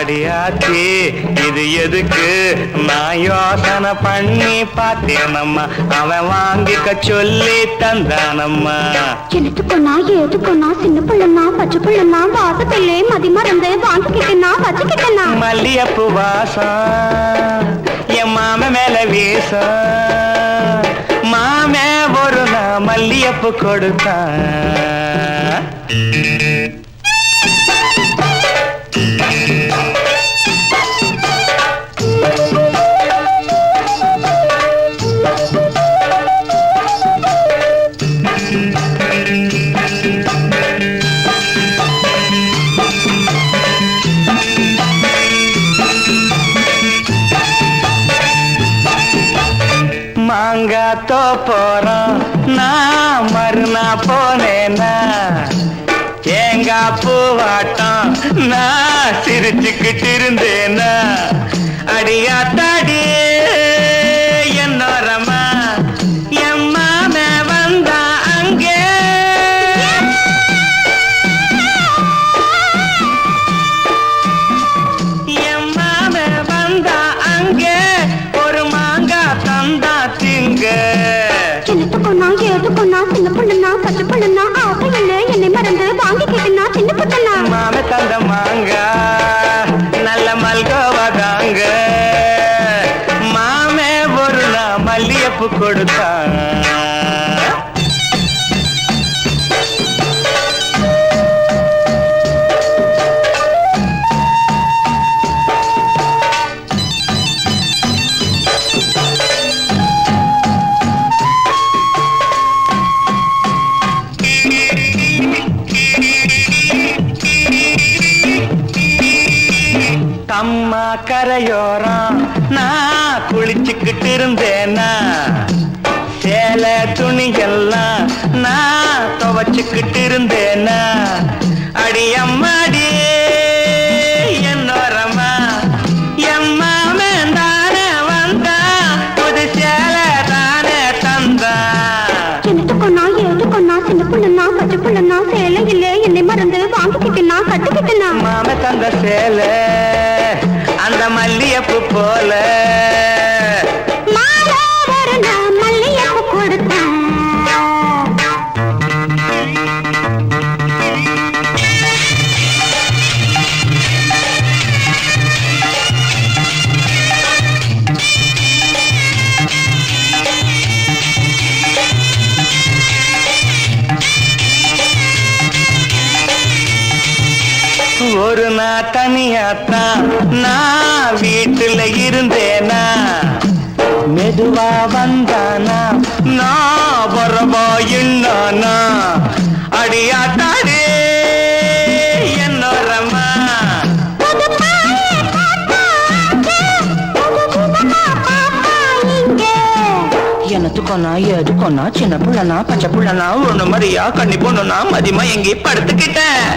அடியாச்சி இது எதுக்கு நான் யோசனை பண்ணி பார்த்தேனம்மா அவன் வாங்கிக்க சொல்லி தந்தானம்மா. எடுத்துக்கொன்னா ஏதுக்கொன்னா சின்ன பிள்ளைனா பச்சை பிள்ளைனா வாசத்திலே மதி மறந்து வாங்கிக்கிட்டனா வச்சுக்கிட்டனா மல்லியப்பு வாசம் என் மாம மேல வீசம் மாமே ஒரு நான் மல்லியப்பு கொடுத்தான். மாங்காத்தோ போறோம் நான் மறுநா போனேன்னா தேங்கா பூவாட்டம் நான் சிரிச்சுக்கிட்டு இருந்தேன்னா அடியாத்தாடி என்னோரமா என் மாம வந்தா அங்கே என் மாம வந்தா அங்கே ஒரு மாங்கா தந்தா திங்க. எடுத்துக்கொன்னா ஏதுக்கொன்னா சின்ன பிள்ளைனா பச்சை பிள்ளைனா ஆசையில்லை என்னை மறந்து வாங்கிக்கிட்டனா சின்ன பிள்ளைனா மாம தந்த மாங்கா நல்ல மல்கோவா தாங்க மாமே ஒரு நான் மல்லியப்பு கொடுத்தான். அம்மா கரையோரம் நான் குளிச்சுக்கிட்டு இருந்தேனா சேலை துணியெல்லாம் நான் துவச்சுக்கிட்டு இருந்தேனா அடி அம்மாடி என்னோரமா எம்மாமன் தானே வந்தா புது சேலை தானே தந்தா. எடுத்துக்கொன்னா ஏதுக்கொன்னா சின்ன பிள்ளைனா பச்சை பிள்ளைனா சேலை இல்லை என்னை மறந்து வாங்கிக்கிட்டனா கட்டுக்கிட்டனா மாம தந்த சேலை அந்த மல்லியப்பு போல மல்லியப்பு கொடுத்தான். ஒரு நாள் தனியாத்தான் நான் வீட்டுல இருந்தேனா மெதுவா வந்தானா நான் வரவா என்னானா அடியாத்தாடே என்னோரமா எனத்துக்கொன்னா எதுக்கொன்னா சின்ன புள்ளனா பச்சை புள்ளனா ஒண்ணு மாதிரியா கண்ணி பொண்ணுனா மதியமா எங்கே படுத்துக்கிட்டேன்.